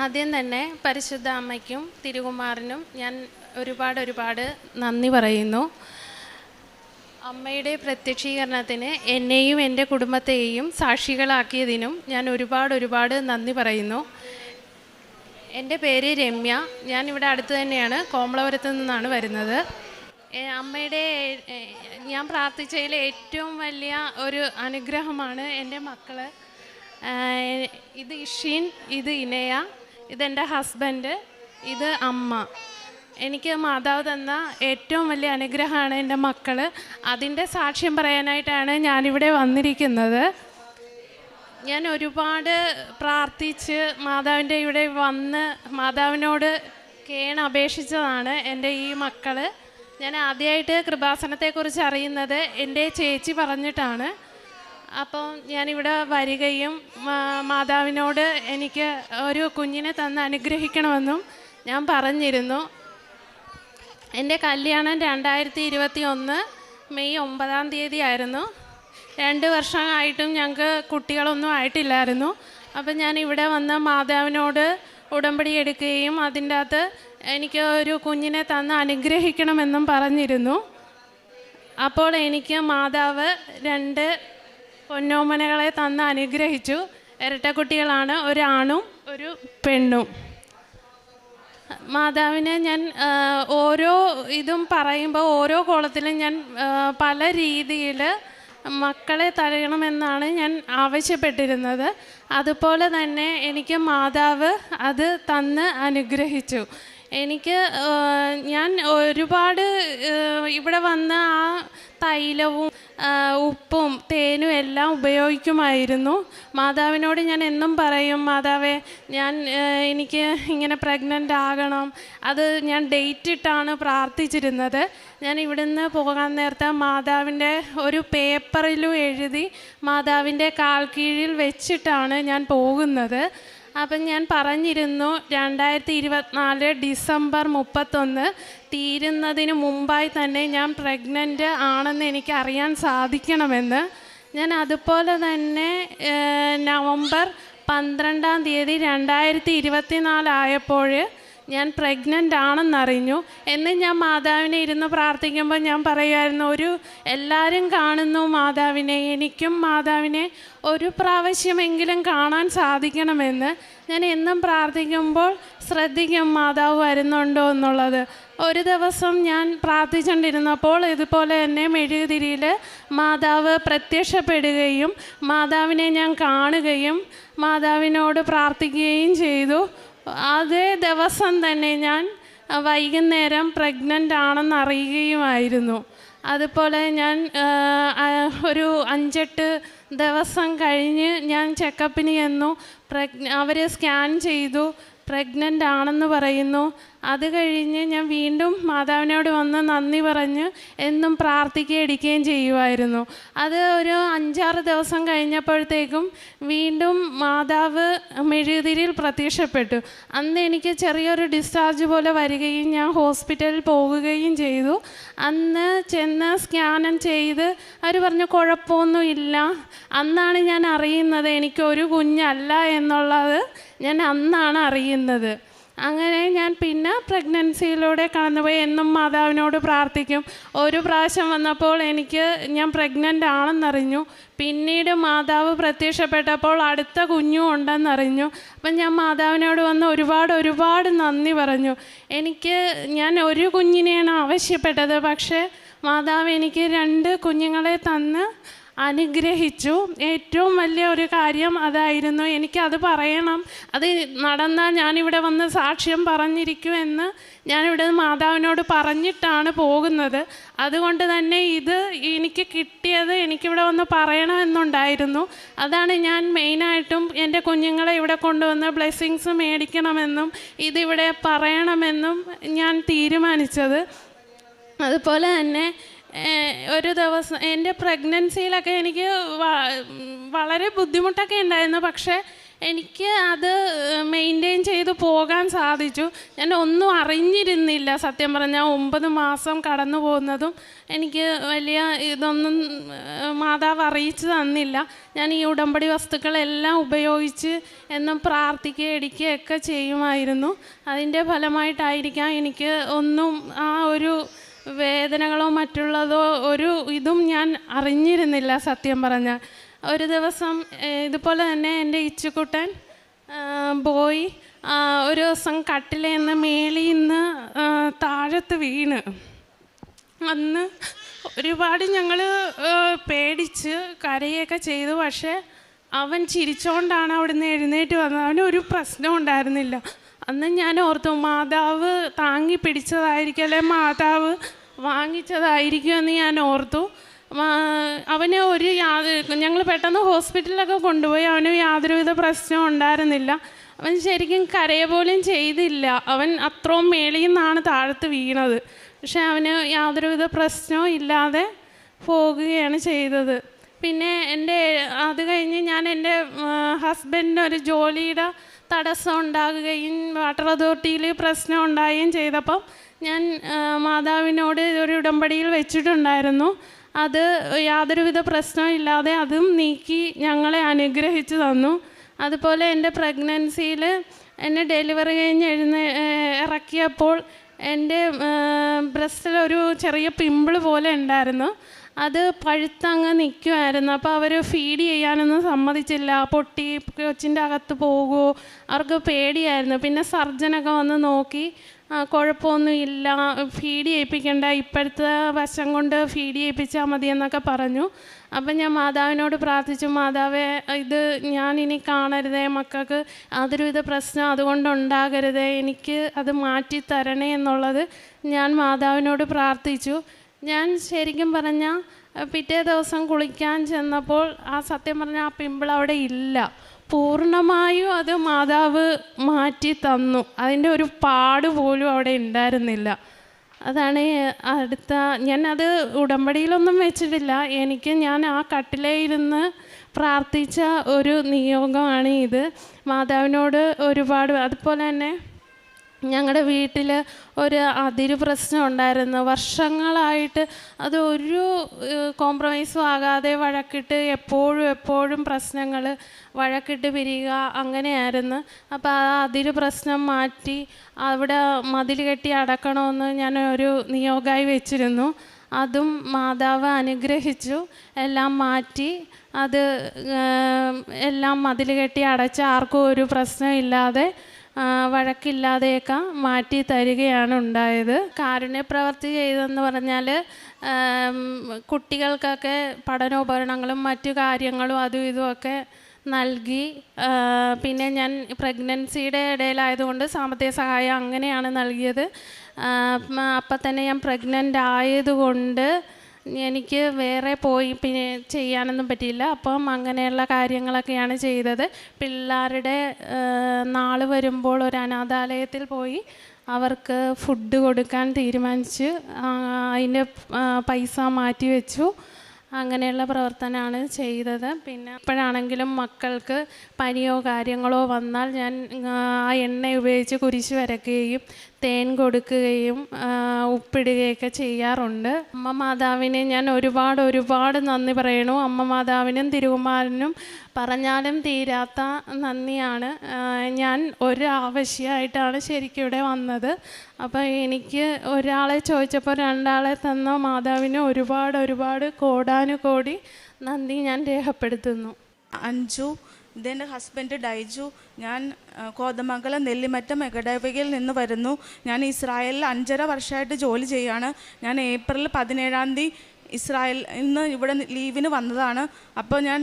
ആദ്യം തന്നെ പരിശുദ്ധ അമ്മയ്ക്കും തിരുകുമാരനും ഞാൻ ഒരുപാട് നന്ദി പറയുന്നു. അമ്മയുടെ പ്രത്യക്ഷീകരണത്തിന് എന്നെയും എൻ്റെ കുടുംബത്തെയും സാക്ഷികളാക്കിയതിനും ഞാൻ ഒരുപാട് നന്ദി പറയുന്നു. എൻ്റെ പേര് രമ്യ. ഞാൻ ഇവിടെ അടുത്ത് തന്നെയാണ്, കോമളപുരത്ത് നിന്നാണ് വരുന്നത്. അമ്മയുടെ ഞാൻ പ്രാർത്ഥിച്ചതിൽ ഏറ്റവും വലിയ ഒരു അനുഗ്രഹമാണ് എൻ്റെ മക്കൾ. ഇത് ഇഷീൻ, ഇത് ഇനയ, ഇതെൻ്റെ ഹസ്ബൻഡ്, ഇത് അമ്മ. എനിക്ക് മാതാവ് തന്ന ഏറ്റവും വലിയ അനുഗ്രഹമാണ് എൻ്റെ മക്കൾ. അതിൻ്റെ സാക്ഷ്യം പറയാനായിട്ടാണ് ഞാനിവിടെ വന്നിരിക്കുന്നത്. ഞാൻ ഒരുപാട് പ്രാർത്ഥിച്ച് മാതാവിൻ്റെ ഇവിടെ വന്ന് മാതാവിനോട് അപേക്ഷിച്ചതാണ് എൻ്റെ ഈ മക്കൾ. ഞാൻ ആദ്യമായിട്ട് കൃപാസനത്തെക്കുറിച്ച് അറിയുന്നത് എൻ്റെ ചേച്ചി പറഞ്ഞിട്ടാണ്. അപ്പോൾ ഞാനിവിടെ വരികയും മാതാവിനോട് എനിക്ക് ഒരു കുഞ്ഞിനെ തന്ന് അനുഗ്രഹിക്കണമെന്നും ഞാൻ പറഞ്ഞിരുന്നു. എൻ്റെ കല്യാണം 2021 മെയ് 9 ആയിരുന്നു. 2 വർഷമായിട്ടും ഞങ്ങൾക്ക് കുട്ടികളൊന്നും ആയിട്ടില്ലായിരുന്നു. അപ്പം ഞാൻ ഇവിടെ വന്ന് മാതാവിനോട് ഉടമ്പടി എടുക്കുകയും അതിൻ്റെ അകത്ത് എനിക്ക് ഒരു കുഞ്ഞിനെ തന്ന് അനുഗ്രഹിക്കണമെന്നും പറഞ്ഞിരുന്നു. അപ്പോൾ എനിക്ക് മാതാവ് 2 പൊന്നോമനകളെ തന്ന് അനുഗ്രഹിച്ചു. ഇരട്ടക്കുട്ടികളാണ്, ഒരു ആണും ഒരു പെണ്ണും. മാതാവിനെ ഞാൻ ഓരോ ഇതും പറയുമ്പോൾ ഓരോ കോളത്തിലും ഞാൻ പല രീതിയിൽ മക്കളെ തരയണമെന്നാണ് ഞാൻ ആവശ്യപ്പെട്ടിരുന്നത്. അതുപോലെ തന്നെ എനിക്ക് മാതാവ് അത് തന്ന് അനുഗ്രഹിച്ചു. ഞാൻ ഒരുപാട് ഇവിടെ വന്ന് ആ തൈലവും ഉപ്പും തേനും എല്ലാം ഉപയോഗിക്കുമായിരുന്നു. മാതാവിനോട് ഞാൻ എന്നും പറയും, മാതാവേ എനിക്ക് ഇങ്ങനെ പ്രഗ്നൻ്റ് ആകണം. അത് ഞാൻ ഡേറ്റ് ഇട്ടാണ് പ്രാർത്ഥിച്ചിരുന്നത്. ഞാൻ ഇവിടുന്ന് പോകാൻ നേരത്തെ മാതാവിൻ്റെ ഒരു പേപ്പറിലും എഴുതി മാതാവിൻ്റെ കാൽ കീഴിൽ വെച്ചിട്ടാണ് ഞാൻ പോകുന്നത്. അപ്പം ഞാൻ പറഞ്ഞിരുന്നു 2024 ഡിസംബർ 31 തീരുന്നതിന് മുമ്പായി തന്നെ ഞാൻ പ്രഗ്നൻ്റ് ആണെന്ന് എനിക്ക് അറിയാൻ സാധിക്കണമെന്ന്. ഞാൻ അതുപോലെ തന്നെ നവംബർ 12 2024 ആയപ്പോൾ ഞാൻ പ്രഗ്നൻ്റ് ആണെന്നറിഞ്ഞു. എന്ന് ഞാൻ മാതാവിനെ ഇരുന്ന് പ്രാർത്ഥിക്കുമ്പോൾ ഞാൻ പറയുമായിരുന്നു, എല്ലാവരും കാണുന്നു മാതാവിനെ, എനിക്കും മാതാവിനെ ഒരു പ്രാവശ്യമെങ്കിലും കാണാൻ സാധിക്കണമെന്ന്. ഞാൻ എന്നും പ്രാർത്ഥിക്കുമ്പോൾ ശ്രദ്ധിക്കും മാതാവ് വരുന്നുണ്ടോ എന്നുള്ളത്. ഒരു ദിവസം ഞാൻ പ്രാർത്ഥിച്ചുകൊണ്ടിരുന്നപ്പോൾ ഇതുപോലെ തന്നെ മെഴുകുതിരിയിൽ മാതാവ് പ്രത്യക്ഷപ്പെടുകയും മാതാവിനെ ഞാൻ കാണുകയും മാതാവിനോട് പ്രാർത്ഥിക്കുകയും ചെയ്തു. അതേ ദിവസം തന്നെ ഞാൻ വൈകുന്നേരം പ്രഗ്നൻ്റ് ആണെന്ന് അറിയുകയുമായിരുന്നു. അതുപോലെ ഞാൻ ഒരു 5-8 ദിവസം കഴിഞ്ഞ് ഞാൻ ചെക്കപ്പിന് ചെന്നു. അവർ സ്കാൻ ചെയ്തു, പ്രഗ്നൻ്റ് ആണെന്ന് പറയുന്നു. അത് കഴിഞ്ഞ് ഞാൻ വീണ്ടും മാതാവിനോട് വന്ന് നന്ദി പറഞ്ഞ് എന്നും പ്രാർത്ഥിക്കുകയും ഇടിക്കുകയും ചെയ്യുമായിരുന്നു. അത് ഒരു 5-6 ദിവസം കഴിഞ്ഞപ്പോഴത്തേക്കും വീണ്ടും മാതാവ് മെഴുകുതിരിയിൽ പ്രത്യക്ഷപ്പെട്ടു. അന്ന് എനിക്ക് ചെറിയൊരു ഡിസ്ചാർജ് പോലെ വരികയും ഞാൻ ഹോസ്പിറ്റലിൽ പോകുകയും ചെയ്തു. അന്ന് ചെന്ന് സ്കാനം ചെയ്ത് അവർ പറഞ്ഞു കുഴപ്പമൊന്നുമില്ല. അന്നാണ് ഞാൻ അറിയുന്നത് എനിക്കൊരു കുഞ്ഞല്ല എന്നുള്ളത്. ഞാൻ അന്നാണ് അറിയുന്നത്. അങ്ങനെ ഞാൻ പിന്നെ പ്രഗ്നൻസിയിലൂടെ കടന്നുപോയി. എന്നും മാതാവിനോട് പ്രാർത്ഥിക്കും. ഒരു പ്രാവശ്യം വന്നപ്പോൾ ഞാൻ പ്രഗ്നൻ്റ് ആണെന്നറിഞ്ഞു. പിന്നീട് മാതാവ് പ്രത്യക്ഷപ്പെട്ടപ്പോൾ അടുത്ത കുഞ്ഞും ഉണ്ടെന്നറിഞ്ഞു. അപ്പം ഞാൻ മാതാവിനോട് വന്ന് ഒരുപാട് നന്ദി പറഞ്ഞു. ഞാൻ ഒരു കുഞ്ഞിനെയാണ് ആവശ്യപ്പെട്ടത്, പക്ഷേ മാതാവ് എനിക്ക് 2 കുഞ്ഞുങ്ങളെ തന്ന് അനുഗ്രഹിച്ചു. ഏറ്റവും വലിയ ഒരു കാര്യം അതായിരുന്നു. എനിക്കത് പറയണം, അത് നടന്നാൽ ഞാനിവിടെ വന്ന് സാക്ഷ്യം പറഞ്ഞിരിക്കുമെന്ന് ഞാനിവിടെ മാതാവിനോട് പറഞ്ഞിട്ടാണ് പോകുന്നത്. അതുകൊണ്ട് തന്നെ ഇത് എനിക്ക് കിട്ടിയത് എനിക്കിവിടെ വന്ന് പറയണമെന്നുണ്ടായിരുന്നു. അതാണ് ഞാൻ മെയിനായിട്ടും എൻ്റെ കുഞ്ഞുങ്ങളെ ഇവിടെ കൊണ്ടുവന്ന് ബ്ലെസ്സിങ്സ് മേടിക്കണമെന്നും ഇതിവിടെ പറയണമെന്നും ഞാൻ തീരുമാനിച്ചത്. അതുപോലെ തന്നെ ഒരു ദിവസം എൻ്റെ പ്രഗ്നൻസിയിലൊക്കെ എനിക്ക് വളരെ ബുദ്ധിമുട്ടൊക്കെ ഉണ്ടായിരുന്നു. പക്ഷേ എനിക്ക് അത് മെയിൻറ്റെയിൻ ചെയ്ത് പോകാൻ സാധിച്ചു. ഞാൻ ഒന്നും അറിഞ്ഞിരുന്നില്ല സത്യം പറഞ്ഞാൽ. 9 മാസം കടന്നു പോകുന്നതും എനിക്ക് വലിയ ഇതൊന്നും മാതാവ് അറിയിച്ചു തന്നില്ല. ഞാൻ ഈ ഉടമ്പടി വസ്തുക്കളെല്ലാം ഉപയോഗിച്ച് എന്നും പ്രാർത്ഥിക്കുകയും ഇടിക്കുകയൊക്കെ ചെയ്യുമായിരുന്നു. അതിൻ്റെ ഫലമായിട്ടായിരിക്കാം എനിക്ക് ഒന്നും ആ ഒരു വേദനകളോ മറ്റുള്ളതോ ഒരു ഇതും ഞാൻ അറിഞ്ഞിരുന്നില്ല സത്യം പറഞ്ഞാൽ. ഒരു ദിവസം ഇതുപോലെ തന്നെ എൻ്റെ ഇച്ചുക്കുട്ടൻ പോയി ഒരു ദിവസം കട്ടിലിൽ നിന്ന് മേളിൽ നിന്ന് താഴത്ത് വീണ്. അന്ന് ഒരുപാട് ഞങ്ങൾ പേടിച്ച് കരയൊക്കെ ചെയ്തു. പക്ഷേ അവൻ ചിരിച്ചുകൊണ്ടാണ് അവിടുന്ന് എഴുന്നേറ്റ് വന്നത്. അവനൊരു പ്രശ്നം ഉണ്ടായിരുന്നില്ല. അന്ന് ഞാൻ ഓർത്തു, മാതാവ് താങ്ങി പിടിച്ചതായിരിക്കും, അല്ലെ മാതാവ് വാങ്ങിച്ചതായിരിക്കുമെന്ന് ഞാൻ ഓർത്തു. അവന് ഞങ്ങൾ പെട്ടെന്ന് ഹോസ്പിറ്റലിലൊക്കെ കൊണ്ടുപോയി. അവന് യാതൊരുവിധ പ്രശ്നവും ഉണ്ടായിരുന്നില്ല. അവൻ ശരിക്കും കരയ പോലും ചെയ്തില്ല. അവൻ അത്രയും മേളിൽ നിന്നാണ് താഴത്ത് വീണത്. പക്ഷെ അവന് യാതൊരുവിധ പ്രശ്നവും ഇല്ലാതെ പോകുകയാണ് ചെയ്തത്. പിന്നെ അത് കഴിഞ്ഞ് ഞാൻ എൻ്റെ ഹസ്ബൻഡിന് ഒരു ജോലിയുടെ തടസ്സം ഉണ്ടാകുകയും വാട്ടർ അതോറിറ്റിയിൽ പ്രശ്നം ഉണ്ടാകുകയും ചെയ്തപ്പം ഞാൻ മാതാവിനോട് ഒരു ഉടമ്പടിയിൽ വെച്ചിട്ടുണ്ടായിരുന്നു. അത് യാതൊരുവിധ പ്രശ്നവും ഇല്ലാതെ അതും നീക്കി ഞങ്ങളെ അനുഗ്രഹിച്ചു തന്നു. അതുപോലെ എൻ്റെ പ്രഗ്നൻസിയിൽ എന്നെ ഡെലിവറി കഴിഞ്ഞ് ഇറക്കിയപ്പോൾ എൻ്റെ ബ്രസ്റ്റിലൊരു ചെറിയ പിമ്പിൾ പോലെ ഉണ്ടായിരുന്നു. അത് പഴുത്തങ്ങ് നിൽക്കുമായിരുന്നു. അപ്പോൾ അവർ ഫീഡ് ചെയ്യാനൊന്നും സമ്മതിച്ചില്ല. പൊട്ടി കൊച്ചിൻ്റെ അകത്ത് പോകുമോ, അവർക്ക് പേടിയായിരുന്നു. പിന്നെ സർജനൊക്കെ വന്ന് നോക്കി, കുഴപ്പമൊന്നുമില്ല, ഫീഡ് ചെയ്യിപ്പിക്കേണ്ട, ഇപ്പോഴത്തെ വശം കൊണ്ട് ഫീഡ് ചെയ്യിപ്പിച്ചാൽ മതി എന്നൊക്കെ പറഞ്ഞു. അപ്പം ഞാൻ മാതാവിനോട് പ്രാർത്ഥിച്ചു, മാതാവേ ഇത് ഞാനിനി കാണരുതേ, മക്കൾക്ക് യാതൊരുവിധ പ്രശ്നം അതുകൊണ്ടുണ്ടാകരുതേ, എനിക്ക് അത് മാറ്റി തരണേ എന്നുള്ളത് ഞാൻ മാതാവിനോട് പ്രാർത്ഥിച്ചു. ഞാൻ ശരിക്കും പറഞ്ഞാൽ പിറ്റേ ദിവസം കുളിക്കാൻ ചെന്നപ്പോൾ സത്യം പറഞ്ഞാൽ ആ പിമ്പിൾ അവിടെ ഇല്ല. പൂർണ്ണമായും അത് മാതാവ് മാറ്റി തന്നു. അതിൻ്റെ ഒരു പാട് പോലും അവിടെ ഉണ്ടായിരുന്നില്ല. അതാണ് ഞാനത് ഉടമ്പടിയിലൊന്നും വെച്ചിട്ടില്ല. ഞാൻ ആ കട്ടിലേയിരുന്ന് പ്രാർത്ഥിച്ച ഒരു നിയോഗമാണ് ഇത്. മാതാവിനോട് ഒരുപാട്. അതുപോലെ തന്നെ ഞങ്ങളുടെ വീട്ടിൽ ഒരു അതിര് പ്രശ്നം ഉണ്ടായിരുന്നു. വർഷങ്ങളായിട്ട് അത് ഒരു കോംപ്രമൈസും ആകാതെ വഴക്കിട്ട് എപ്പോഴും പ്രശ്നങ്ങൾ, വഴക്കിട്ട് പിരിയുക, അങ്ങനെയായിരുന്നു. അപ്പോൾ ആ അതിര് പ്രശ്നം മാറ്റി അവിടെ മതിൽ കെട്ടി അടക്കണമെന്ന് ഞാൻ ഒരു നിയോഗമായി വെച്ചിരുന്നു. അതും മാതാവ് അനുഗ്രഹിച്ചു. എല്ലാം മാറ്റി അത് എല്ലാം മതിൽ കെട്ടി അടച്ച് ആർക്കും ഒരു പ്രശ്നമില്ലാതെ വഴക്കില്ലാതെയൊക്കെ മാറ്റി തരികയാണ് ഉണ്ടായത്. കാരുണ്യപ്രവർത്തി ചെയ്തെന്ന് പറഞ്ഞാൽ കുട്ടികൾക്കൊക്കെ പഠനോപകരണങ്ങളും മറ്റു കാര്യങ്ങളും അതും ഇതുമൊക്കെ നൽകി. പിന്നെ ഞാൻ പ്രഗ്നൻസിയുടെ ഇടയിലായതുകൊണ്ട് സാമ്പത്തിക സഹായം അങ്ങനെയാണ് നൽകിയത്. അപ്പം തന്നെ ഞാൻ പ്രഗ്നൻ്റ് ആയതുകൊണ്ട് എനിക്ക് വേറെ പോയി പിന്നെ ചെയ്യാനൊന്നും പറ്റിയില്ല. അപ്പം അങ്ങനെയുള്ള കാര്യങ്ങളൊക്കെയാണ് ചെയ്തത്. പിള്ളേരുടെ നാൾ വരുമ്പോൾ ഒരു അനാഥാലയത്തിൽ പോയി അവർക്ക് ഫുഡ് കൊടുക്കാൻ തീരുമാനിച്ച് അതിൻ്റെ പൈസ മാറ്റി വെച്ചു. അങ്ങനെയുള്ള പ്രവർത്തനമാണ് ചെയ്തത്. പിന്നെ ഇപ്പോഴാണെങ്കിലും മക്കൾക്ക് പനിയോ കാര്യങ്ങളോ വന്നാൽ ഞാൻ ആ എണ്ണ ഉപയോഗിച്ച് കുരിശ് വരയ്ക്കുകയും തേൻ കൊടുക്കുകയും ഉപ്പിടുകയൊക്കെ ചെയ്യാറുണ്ട്. അമ്മ മാതാവിനെ ഞാൻ ഒരുപാട് നന്ദി പറയണു. അമ്മ മാതാവിനും തിരുകുമാരനും പറഞ്ഞാലും തീരാത്ത നന്ദിയാണ്. ഞാൻ ഒരാവശ്യമായിട്ടാണ് ശരിക്കും ഇവിടെ വന്നത്. അപ്പോൾ എനിക്ക് ഒരാളെ ചോദിച്ചപ്പോൾ 2 ആളെ തന്ന മാതാവിന് ഒരുപാട് കോടാനുകോടി നന്ദി ഞാൻ രേഖപ്പെടുത്തുന്നു. അഞ്ജു, ഇതെൻ്റെ ഹസ്ബൻഡ് ഡൈജു. ഞാൻ കോതമംഗലം നെല്ലിമറ്റം മെഗഡവയിൽ നിന്ന് വരുന്നു. ഞാൻ ഇസ്രായേലിൽ 5.5 വർഷമായിട്ട് ജോലി ചെയ്യുകയാണ്. ഞാൻ ഏപ്രിൽ 17-ാം തീയതി ഇസ്രായേലിൽ നിന്ന് ഇവിടെ ലീവിന് വന്നതാണ്. അപ്പോൾ ഞാൻ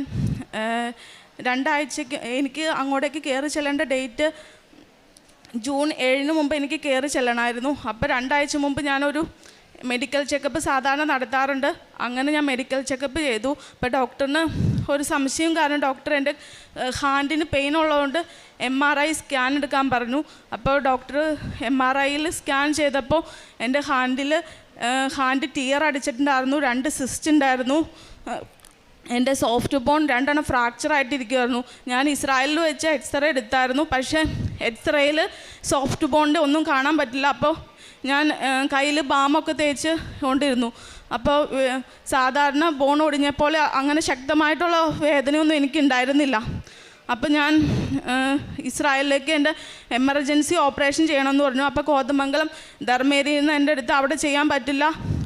2 ആഴ്ചയ്ക്ക് എനിക്ക് അങ്ങോട്ടേക്ക് കയറി ചെല്ലേണ്ട ഡേറ്റ് ജൂൺ 7-ന് മുമ്പ് എനിക്ക് കയറി ചെല്ലണമായിരുന്നു. അപ്പോൾ 2 ആഴ്ച മുമ്പ് ഞാനൊരു മെഡിക്കൽ ചെക്കപ്പ് സാധാരണ നടത്താറുണ്ട്. അങ്ങനെ ഞാൻ മെഡിക്കൽ ചെക്കപ്പ് ചെയ്തു. അപ്പോൾ ഡോക്ടറിന് ഒരു സംശയം കാരണം ഡോക്ടർ എൻ്റെ ഹാൻഡിന് പെയിൻ ഉള്ളതുകൊണ്ട് MRI സ്കാൻ എടുക്കാൻ പറഞ്ഞു. അപ്പോൾ ഡോക്ടർ MRIയിൽ സ്കാൻ ചെയ്തപ്പോൾ എൻ്റെ ഹാൻഡ് ടിയർ അടിച്ചിട്ടുണ്ടായിരുന്നു. 2 സിസ്റ്റ് ഉണ്ടായിരുന്നു. എൻ്റെ സോഫ്റ്റ് ബോൺ 2 ഫ്രാക്ചർ ആയിട്ടിരിക്കുമായിരുന്നു. ഞാൻ ഇസ്രായേലിൽ വെച്ച് എക്സ്റേ എടുത്തായിരുന്നു. പക്ഷേ എക്സ്റേയിൽ സോഫ്റ്റ് ബോണിൻ്റെ ഒന്നും കാണാൻ പറ്റില്ല. അപ്പോൾ ഞാൻ കയ്യിൽ ബാമൊക്കെ തേച്ച് കൊണ്ടിരുന്നു. അപ്പോൾ സാധാരണ ബോൺ ഒടിഞ്ഞപ്പോലെ അങ്ങനെ ശക്തമായിട്ടുള്ള വേദനയൊന്നും എനിക്കുണ്ടായിരുന്നില്ല. അപ്പോൾ ഞാൻ ഇസ്രായേലിലേക്ക് എൻ്റെ എമർജൻസി ഓപ്പറേഷൻ ചെയ്യണമെന്ന് പറഞ്ഞു. അപ്പോൾ കോതമംഗലം ധർമ്മേരിയിൽ നിന്ന് എൻ്റെ അടുത്ത് അവിടെ ചെയ്യാൻ പറ്റില്ല,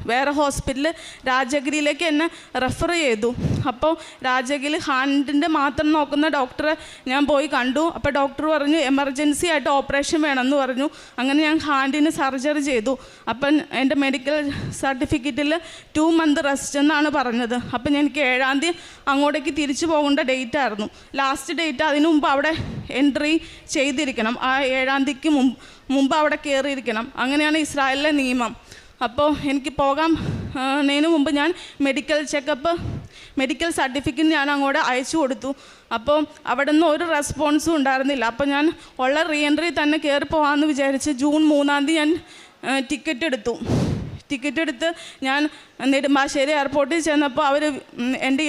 വേറെ ഹോസ്പിറ്റൽ രാജഗിരിയിലേക്ക് എന്നെ റെഫർ ചെയ്തു. അപ്പോൾ രാജഗിരി ഹാൻഡിൻ്റെ മാത്രം നോക്കുന്ന ഡോക്ടറെ ഞാൻ പോയി കണ്ടു. അപ്പോൾ ഡോക്ടർ പറഞ്ഞു എമർജൻസി ആയിട്ട് ഓപ്പറേഷൻ വേണമെന്ന് പറഞ്ഞു. അങ്ങനെ ഞാൻ ഹാൻഡിന് സർജറി ചെയ്തു. അപ്പം എൻ്റെ മെഡിക്കൽ സർട്ടിഫിക്കറ്റിൽ 2 മന്ത് റെസ്റ്റ് എന്നാണ് പറഞ്ഞത്. അപ്പം എനിക്ക് 7-ാം തീയതി അങ്ങോട്ടേക്ക് തിരിച്ചു പോകേണ്ട ഡേറ്റ് ആയിരുന്നു. ലാസ്റ്റ് ഡേറ്റ് അതിനു മുമ്പ് അവിടെ എൻട്രി ചെയ്തിരിക്കണം. ആ 7-ാം തീയതിക്ക് മുമ്പ് അവിടെ കയറിയിരിക്കണം. അങ്ങനെയാണ് ഇസ്രായേലിലെ നിയമം. അപ്പോൾ എനിക്ക് പോകാനതിന് മുമ്പ് ഞാൻ മെഡിക്കൽ സർട്ടിഫിക്കറ്റ് ഞാൻ അങ്ങോട്ട് അയച്ചു കൊടുത്തു. അപ്പോൾ അവിടെ നിന്ന് ഒരു റെസ്പോൺസും ഉണ്ടായിരുന്നില്ല. അപ്പോൾ ഞാൻ ഉള്ള റീഎൻട്രി തന്നെ കയറി പോകാമെന്ന് വിചാരിച്ച് ജൂൺ 3-ാം തീയതി ഞാൻ ടിക്കറ്റ് എടുത്ത് ഞാൻ നെടുമ്പാശ്ശേരി എയർപോർട്ടിൽ ചെന്നപ്പോൾ അവർ എൻ്റെ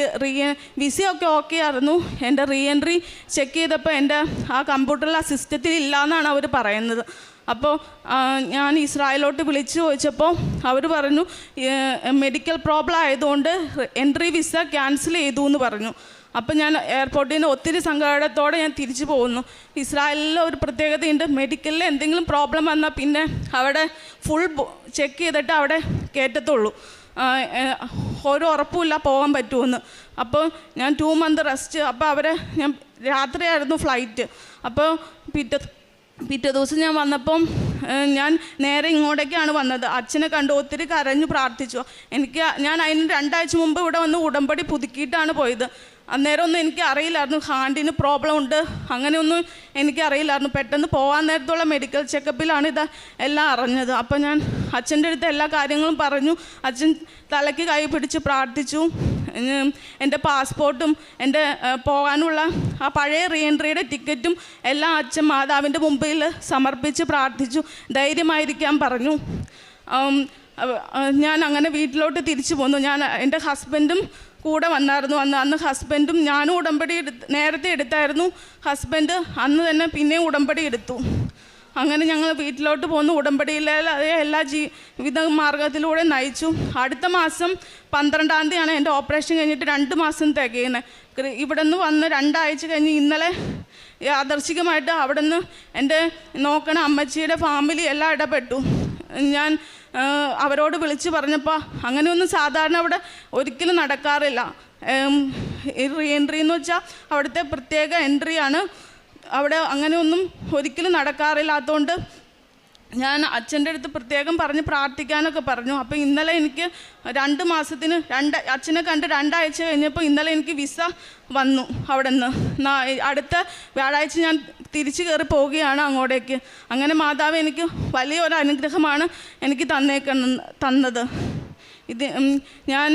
വിസയൊക്കെ ഓക്കെ ആയിരുന്നു. എൻ്റെ റീഎൻട്രി ചെക്ക് ചെയ്തപ്പോൾ എൻ്റെ ആ കമ്പ്യൂട്ടറിൽ ആ സിസ്റ്റത്തിൽ ഇല്ല എന്നാണ് അവർ പറയുന്നത്. അപ്പോൾ ഞാൻ ഇസ്രായേലോട്ട് വിളിച്ച് ചോദിച്ചപ്പോൾ അവർ പറഞ്ഞു മെഡിക്കൽ പ്രോബ്ലം ആയതുകൊണ്ട് എൻട്രി വിസ ക്യാൻസൽ ചെയ്തു എന്ന് പറഞ്ഞു. അപ്പം ഞാൻ എയർപോർട്ടിൽ നിന്ന് ഒത്തിരി സങ്കടത്തോടെ ഞാൻ തിരിച്ചു പോകുന്നു. ഇസ്രായേലിലെ ഒരു പ്രത്യേകതയുണ്ട്, മെഡിക്കലിൽ എന്തെങ്കിലും പ്രോബ്ലം വന്നാൽ പിന്നെ അവിടെ ഫുൾ ചെക്ക് ചെയ്തിട്ട് അവിടെ കയറ്റത്തുള്ളൂ. ഒരു ഉറപ്പുമില്ല പോകാൻ പറ്റുമെന്ന്. അപ്പോൾ ഞാൻ 2 മന്ത് റെസ്റ്റ്. അപ്പോൾ ഞാൻ രാത്രിയായിരുന്നു ഫ്ലൈറ്റ്. അപ്പോൾ പിറ്റേ ദിവസം ഞാൻ വന്നപ്പം ഞാൻ നേരെ ഇങ്ങോട്ടേക്കാണ് വന്നത്. അച്ഛനെ കണ്ടു ഒത്തിരി കരഞ്ഞു പ്രാർത്ഥിച്ചു. ഞാൻ അതിന് 2 ആഴ്ച മുമ്പ് ഇവിടെ വന്ന് ഉടമ്പടി പുതുക്കിയിട്ടാണ് പോയത്. അന്നേരം ഒന്നും എനിക്ക് അറിയില്ലായിരുന്നു ഹാൻഡിന് പ്രോബ്ലം ഉണ്ട്, അങ്ങനെയൊന്നും എനിക്കറിയില്ലായിരുന്നു. പെട്ടെന്ന് പോകാൻ നേരത്തുള്ള മെഡിക്കൽ ചെക്കപ്പിലാണ് എല്ലാം അറിഞ്ഞത്. അപ്പം ഞാൻ അച്ഛൻ്റെ അടുത്ത് എല്ലാ കാര്യങ്ങളും പറഞ്ഞു. അച്ഛൻ തലയ്ക്ക് കൈ പിടിച്ച് പ്രാർത്ഥിച്ചു. എൻ്റെ പാസ്പോർട്ടും എൻ്റെ പോകാനുള്ള ആ പഴയ റീഎൻട്രിയുടെ ടിക്കറ്റും എല്ലാം അച്ഛൻ മാതാവിൻ്റെ മുമ്പിൽ സമർപ്പിച്ച് പ്രാർത്ഥിച്ചു. ധൈര്യമായിരിക്കാൻ പറഞ്ഞു. ഞാൻ അങ്ങനെ വീട്ടിലോട്ട് തിരിച്ചു പോന്നു. എൻ്റെ ഹസ്ബൻഡും കൂടെ വന്നായിരുന്നു. അന്ന് ഹസ്ബൻഡും ഞാനും ഉടമ്പടി നേരത്തെ എടുത്തായിരുന്നു. ഹസ്ബൻഡ് അന്ന് തന്നെ പിന്നെയും ഉടമ്പടി എടുത്തു. അങ്ങനെ ഞങ്ങൾ വീട്ടിലോട്ട് പോന്നു. ഉടമ്പടിയിലെ എല്ലാ ജീവിത മാർഗത്തിലൂടെ നയിച്ചു. അടുത്ത മാസം 12-ാം തീയതിയാണ് എൻ്റെ ഓപ്പറേഷൻ കഴിഞ്ഞിട്ട് 2 മാസം തികയുന്നത്. ഇവിടെ നിന്ന് വന്ന് 2 ആഴ്ച കഴിഞ്ഞ് ഇന്നലെ യാദർശികമായിട്ട് അവിടെ നിന്ന് എൻ്റെ നോക്കണ അമ്മച്ചിയുടെ ഫാമിലി എല്ലാം ഇടപെട്ടു. ഞാൻ അവരോട് വിളിച്ച് പറഞ്ഞപ്പോൾ അങ്ങനെയൊന്നും സാധാരണ അവിടെ ഒരിക്കലും നടക്കാറില്ല. റീഎൻട്രി എന്ന് വെച്ചാൽ അവിടുത്തെ പ്രത്യേക എൻട്രിയാണ്. അവിടെ അങ്ങനെയൊന്നും ഒരിക്കലും നടക്കാറില്ലാത്തതുകൊണ്ട് ഞാൻ അച്ഛൻ്റെ അടുത്ത് പ്രത്യേകം പറഞ്ഞ് പ്രാർത്ഥിക്കാനൊക്കെ പറഞ്ഞു. അപ്പോൾ ഇന്നലെ എനിക്ക് 2 മാസത്തിന് അച്ഛനെ കണ്ട് 2 ആഴ്ച കഴിഞ്ഞപ്പോൾ ഇന്നലെ എനിക്ക് വിസ വന്നു. അവിടെ നിന്ന് അടുത്ത വ്യാഴാഴ്ച ഞാൻ തിരിച്ചു കയറി പോവുകയാണ് അങ്ങോട്ടേക്ക്. അങ്ങനെ മാതാവ് എനിക്ക് വലിയൊരു അനുഗ്രഹമാണ് എനിക്ക് തന്നത്. ഞാൻ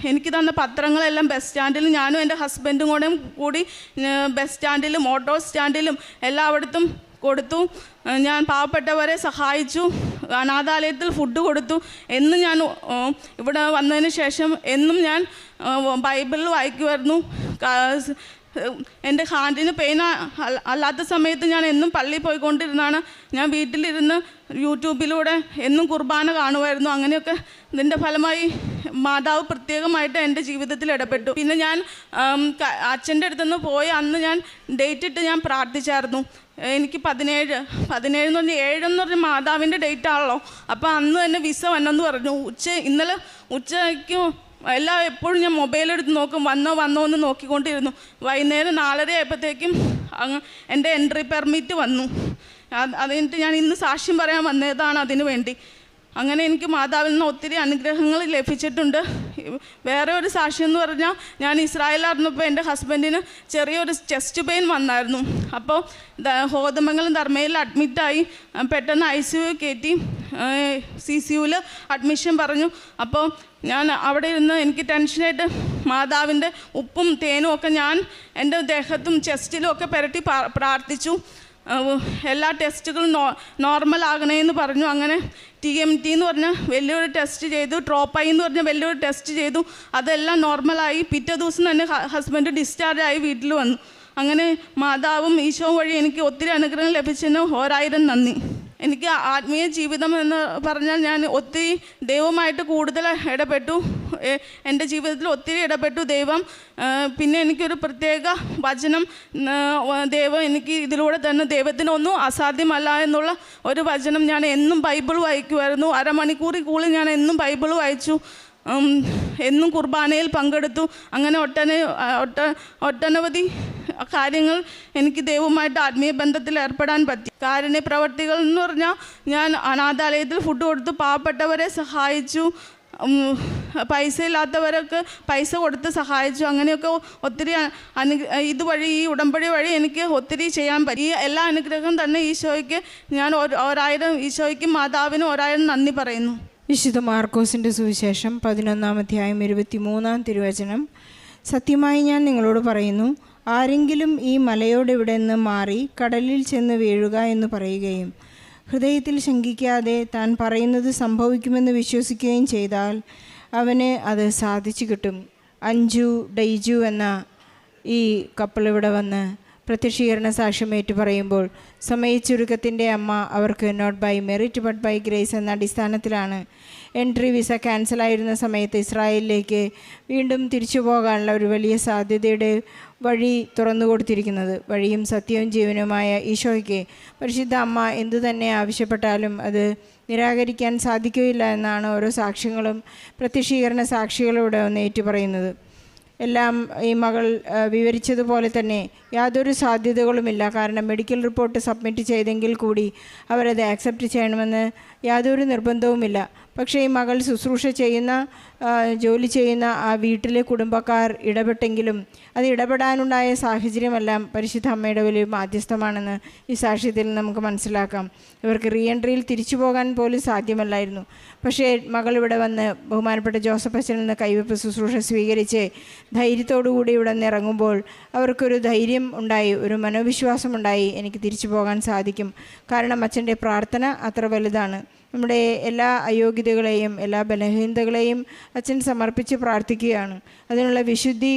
എനിക്ക് തന്ന പത്രങ്ങളെല്ലാം ബസ് സ്റ്റാൻഡിൽ ഞാനും എൻ്റെ ഹസ്ബൻഡും കൂടി ബസ് സ്റ്റാൻഡിലും ഓട്ടോ സ്റ്റാൻഡിലും എല്ലായിടത്തും കൊടുത്തു. ഞാൻ പാവപ്പെട്ടവരെ സഹായിച്ചു. അനാഥാലയത്തിൽ ഫുഡ് കൊടുത്തു. എന്നും ഞാൻ ഇവിടെ വന്നതിന് ശേഷം എന്നും ഞാൻ ബൈബിളിൽ വായിക്കുമായിരുന്നു. എൻ്റെ ഹാൻഡിന് പെയിൻ അല്ലാത്ത സമയത്ത് ഞാൻ എന്നും പള്ളിയിൽ പോയിക്കൊണ്ടിരുന്നാണ്. ഞാൻ വീട്ടിലിരുന്ന് യൂട്യൂബിലൂടെ എന്നും കുർബാന കാണുമായിരുന്നു. അങ്ങനെയൊക്കെ ഇതിൻ്റെ ഫലമായി മാതാവ് പ്രത്യേകമായിട്ട് എൻ്റെ ജീവിതത്തിൽ ഇടപെട്ടു. പിന്നെ ഞാൻ അച്ഛൻ്റെ അടുത്തുനിന്ന് പോയ അന്ന് ഞാൻ ഡേറ്റ് ഇട്ട് ഞാൻ പ്രാർത്ഥിച്ചായിരുന്നു. എനിക്ക് 17 എന്ന് പറഞ്ഞാൽ 7 എന്ന് പറഞ്ഞാൽ മാതാവിൻ്റെ ഡേറ്റ് ആണല്ലോ. അപ്പോൾ അന്ന് തന്നെ വിസ വന്നെന്ന് പറഞ്ഞു. ഇന്നലെ ഉച്ചയ്ക്ക് എപ്പോഴും ഞാൻ മൊബൈലെടുത്ത് നോക്കും, വന്നോ എന്ന് നോക്കിക്കൊണ്ടിരുന്നു. വൈകുന്നേരം 4:30 ആയപ്പോഴത്തേക്കും എൻ്റെ എൻട്രി പെർമിറ്റ് വന്നു. അത് കഴിഞ്ഞിട്ട് ഞാൻ ഇന്ന് സാക്ഷ്യം പറയാൻ വന്നതാണ് അതിനു വേണ്ടി. അങ്ങനെ എനിക്ക് മാതാവിൽ നിന്ന് ഒത്തിരി അനുഗ്രഹങ്ങൾ ലഭിച്ചിട്ടുണ്ട്. വേറെ ഒരു സാക്ഷ്യം എന്ന് പറഞ്ഞാൽ ഞാൻ ഇസ്രായേലായിരുന്നപ്പോൾ എൻ്റെ ഹസ്ബൻഡിന് ചെറിയൊരു ചെസ്റ്റ് പെയിൻ വന്നായിരുന്നു. അപ്പോൾ കോതമംഗലം ധർമ്മയിൽ അഡ്മിറ്റായി. പെട്ടെന്ന് ICU കയറ്റി CCUവിൽ അഡ്മിഷൻ പറഞ്ഞു. അപ്പോൾ ഞാൻ അവിടെ ഇരുന്ന് എനിക്ക് ടെൻഷനായിട്ട് മാതാവിൻ്റെ ഉപ്പും തേനും ഒക്കെ ഞാൻ എൻ്റെ ദേഹത്തും ചെസ്റ്റിലും ഒക്കെ പുരട്ടി പ്രാർത്ഥിച്ചു. എല്ലാ ടെസ്റ്റുകളും നോർമൽ ആകണേന്ന് പറഞ്ഞു. അങ്ങനെ TMT എന്ന് പറഞ്ഞ വലിയൊരു ടെസ്റ്റ് ചെയ്തു, ട്രോപ്പായി എന്ന് പറഞ്ഞ വലിയൊരു ടെസ്റ്റ് ചെയ്തു. അതെല്ലാം നോർമലായി. പിറ്റേ ദിവസം തന്നെ ഹസ്ബൻഡ് ഡിസ്ചാർജ് ആയി വീട്ടിൽ വന്നു. അങ്ങനെ മാതാവും ഈശോവും വഴി എനിക്ക് ഒത്തിരി അനുഗ്രഹം ലഭിച്ചതിന് 1000 നന്ദി. എനിക്ക് ആത്മീയ ജീവിതം എന്ന് പറഞ്ഞാൽ ഞാൻ ഒത്തിരി ദൈവമായിട്ട് കൂടുതൽ ഇടപെട്ടു. എൻ്റെ ജീവിതത്തിൽ ഒത്തിരി ഇടപെട്ടു ദൈവം. പിന്നെ എനിക്കൊരു പ്രത്യേക വചനം ദൈവം എനിക്ക് ഇതിലൂടെ തന്നെ, ദൈവത്തിനൊന്നും അസാധ്യമല്ല എന്നുള്ള ഒരു വചനം. ഞാൻ എന്നും ബൈബിൾ വായിക്കുമായിരുന്നു. അരമണിക്കൂറിൽ കൂടുതൽ ഞാൻ എന്നും ബൈബിൾ വായിച്ചു. എന്നും കുർബാനയിൽ പങ്കെടുത്തു. അങ്ങനെ ഒട്ടനവധി കാര്യങ്ങൾ എനിക്ക് ദൈവമായിട്ട് ആത്മീയ ബന്ധത്തിൽ ഏർപ്പെടാൻ പറ്റി. കാരുണ്യ പ്രവർത്തികൾ എന്ന് പറഞ്ഞാൽ ഞാൻ അനാഥാലയത്തിൽ ഫുഡ് കൊടുത്തു, പാവപ്പെട്ടവരെ സഹായിച്ചു, പൈസ ഇല്ലാത്തവരൊക്കെ പൈസ കൊടുത്ത് സഹായിച്ചു. അങ്ങനെയൊക്കെ ഒത്തിരി ഇതുവഴി, ഈ ഉടമ്പടി വഴി എനിക്ക് ഒത്തിരി ചെയ്യാൻ പറ്റി. ഈ എല്ലാ അനുഗ്രഹവും തന്നെ ഈശോയ്ക്ക് ഞാൻ 1000 ഈശോയ്ക്കും മാതാവിനും 1000 നന്ദി പറയുന്നു. വിശുദ്ധ മാർക്കോസിൻ്റെ സുവിശേഷം 11-ാം അധ്യായം 23-ാം തിരുവചനം. സത്യമായി ഞാൻ നിങ്ങളോട് പറയുന്നു, ആരെങ്കിലും ഈ മലയോട് ഇവിടെ നിന്ന് മാറി കടലിൽ ചെന്ന് വീഴുക എന്ന് പറയുകയും ഹൃദയത്തിൽ ശങ്കിക്കാതെ താൻ പറയുന്നത് സംഭവിക്കുമെന്ന് വിശ്വസിക്കുകയും ചെയ്താൽ അവന് അത് സാധിച്ചു കിട്ടും. അഞ്ജു ഡൈജു എന്ന ഈ കപ്പിൾ ഇവിടെ വന്ന് പ്രത്യക്ഷീകരണ സാക്ഷ്യം ഏറ്റു പറയുമ്പോൾ സമയച്ചുരുക്കത്തിൻ്റെ അമ്മ അവർക്ക് not by merit but by grace എന്ന അടിസ്ഥാനത്തിലാണ് എൻട്രി വിസ ക്യാൻസലായിരുന്ന സമയത്ത് ഇസ്രായേലിലേക്ക് വീണ്ടും തിരിച്ചു പോകാനുള്ള ഒരു വലിയ സാധ്യതയുടെ വഴി തുറന്നു കൊടുത്തിരിക്കുന്നത്. വഴിയും സത്യവും ജീവനുമായ ഈശോയ്ക്ക് പരിശുദ്ധ അമ്മ എന്തു തന്നെ ആവശ്യപ്പെട്ടാലും അത് നിരാകരിക്കാൻ സാധിക്കുകയില്ല എന്നാണ് ഓരോ സാക്ഷ്യങ്ങളും പ്രത്യക്ഷീകരണ സാക്ഷികളിലൂടെ ഒന്ന് ഏറ്റു പറയുന്നത്. എല്ലാം ഈ മകൾ വിവരിച്ചതുപോലെ തന്നെ യാതൊരു സാധ്യതകളുമില്ല. കാരണം മെഡിക്കൽ റിപ്പോർട്ട് സബ്മിറ്റ് ചെയ്തെങ്കിൽ കൂടി അവരത് ആക്സെപ്റ്റ് ചെയ്യണമെന്ന് യാതൊരു നിർബന്ധവുമില്ല. പക്ഷേ ഈ മകൾ ശുശ്രൂഷ ചെയ്യുന്ന, ജോലി ചെയ്യുന്ന ആ വീട്ടിലെ കുടുംബക്കാർ ഇടപെട്ടെങ്കിലും അത് ഇടപെടാനുണ്ടായ സാഹചര്യമെല്ലാം പരിശുദ്ധ അമ്മയുടെ വലിയ മാധ്യസ്ഥമാണെന്ന് ഈ സാക്ഷ്യത്തിൽ നമുക്ക് മനസ്സിലാക്കാം. ഇവർക്ക് റീ എൻട്രിയിൽ തിരിച്ചു പോകാൻ പോലും സാധ്യമല്ലായിരുന്നു. പക്ഷേ മകൾ ഇവിടെ വന്ന് ബഹുമാനപ്പെട്ട ജോസഫ് അച്ഛനിൽ നിന്ന് കൈവെപ്പ് ശുശ്രൂഷ സ്വീകരിച്ച് ധൈര്യത്തോടുകൂടി ഇവിടെ നിന്ന് ഇറങ്ങുമ്പോൾ അവർക്കൊരു ധൈര്യം ഉണ്ടായി, ഒരു മനോവിശ്വാസമുണ്ടായി, എനിക്ക് തിരിച്ചു പോകാൻ സാധിക്കും. കാരണം അച്ഛൻ്റെ പ്രാർത്ഥന അത്ര വലുതാണ്. നമ്മുടെ എല്ലാ അയോഗ്യതകളെയും എല്ലാ ബലഹീനതകളെയും അച്ഛൻ സമർപ്പിച്ച് പ്രാർത്ഥിക്കുകയാണ്. അതിനുള്ള വിശുദ്ധി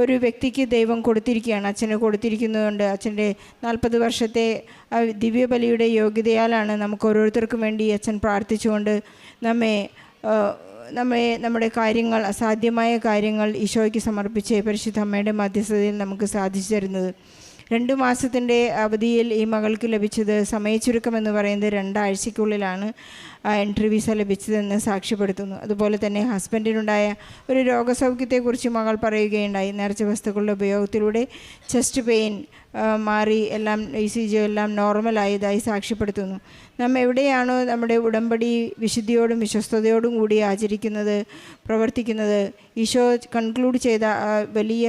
ഒരു വ്യക്തിക്ക് ദൈവം കൊടുത്തിരിക്കുകയാണ്, അച്ഛന് കൊടുത്തിരിക്കുന്നതുകൊണ്ട് അച്ഛൻ്റെ 40 വർഷത്തെ ദിവ്യബലിയുടെ യോഗ്യതയാലാണ് നമുക്ക് ഓരോരുത്തർക്കും വേണ്ടി അച്ഛൻ പ്രാർത്ഥിച്ചുകൊണ്ട് നമ്മുടെ കാര്യങ്ങൾ, അസാധ്യമായ കാര്യങ്ങൾ ഈശോയ്ക്ക് സമർപ്പിച്ച് പരിശുദ്ധ അമ്മയുടെ മധ്യസ്ഥതയിൽ നമുക്ക് സാധിച്ചു തരുന്നത്. 2 മാസത്തിൻ്റെ അവധിയിൽ ഈ മകൾക്ക് ലഭിച്ചത്, സമയച്ചുരുക്കമെന്ന് പറയുന്നത് 2 ആഴ്ചയ്ക്കുള്ളിലാണ് എൻട്രി വിസ ലഭിച്ചതെന്ന് സാക്ഷ്യപ്പെടുത്തുന്നു. അതുപോലെ തന്നെ ഹസ്ബൻഡിനുണ്ടായ ഒരു രോഗസൗഖ്യത്തെക്കുറിച്ച് മകൾ പറയുകയുണ്ടായി. നേർച്ച വസ്തുക്കളുടെ ഉപയോഗത്തിലൂടെ ചെസ്റ്റ് പെയിൻ മാറി, എല്ലാം ECG എല്ലാം നോർമലായതായി സാക്ഷ്യപ്പെടുത്തുന്നു. നാം എവിടെയാണോ നമ്മുടെ ഉടമ്പടി വിശുദ്ധിയോടും വിശ്വസ്തയോടും കൂടി ആചരിക്കുന്നത്, പ്രവർത്തിക്കുന്നത്, ഈശോ കൺക്ലൂഡ് ചെയ്ത വലിയ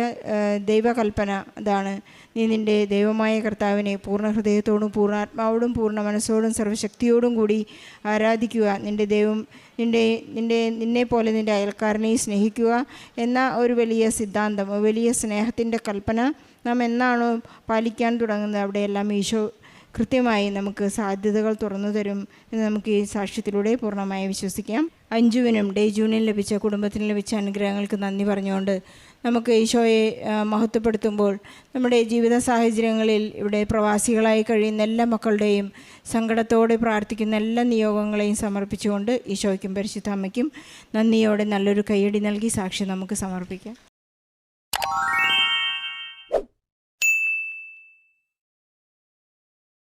ദൈവകൽപ്പന അതാണ്, നീ നിൻ്റെ ദൈവമായ കർത്താവിനെ പൂർണ്ണ ഹൃദയത്തോടും പൂർണ്ണാത്മാവോടും പൂർണ്ണ മനസ്സോടും സർവ്വശക്തിയോടും കൂടി ആരാധിക്കുക, നിൻ്റെ ദൈവം നിന്നെപ്പോലെ നിൻ്റെ അയൽക്കാരനെയും സ്നേഹിക്കുക എന്ന ഒരു വലിയ സിദ്ധാന്തം, വലിയ സ്നേഹത്തിൻ്റെ കൽപ്പന നാം എന്നാണോ പാലിക്കാൻ തുടങ്ങുന്നത് അവിടെയെല്ലാം ഈശോ കൃത്യമായി നമുക്ക് സാധ്യതകൾ തുറന്നു തരും എന്ന് നമുക്ക് ഈ സാക്ഷ്യത്തിലൂടെ പൂർണ്ണമായി വിശ്വസിക്കാം. അഞ്ജുവിനും ഡേജുവിനും ലഭിച്ച, കുടുംബത്തിന് ലഭിച്ച അനുഗ്രഹങ്ങൾക്ക് നന്ദി പറഞ്ഞുകൊണ്ട് നമുക്ക് ഈശോയെ മഹത്വപ്പെടുത്തുമ്പോൾ നമ്മുടെ ജീവിത സാഹചര്യങ്ങളിൽ ഇവിടെ പ്രവാസികളായി കഴിയുന്ന എല്ലാ മക്കളുടെയും സങ്കടത്തോടെ പ്രാർത്ഥിക്കുന്ന എല്ലാ നിയോഗങ്ങളെയും സമർപ്പിച്ചുകൊണ്ട് ഈശോയ്ക്കും പരിശുദ്ധ അമ്മയ്ക്കും നന്ദിയോടെ നല്ലൊരു കയ്യടി നൽകി സാക്ഷ്യം നമുക്ക് സമർപ്പിക്കാം.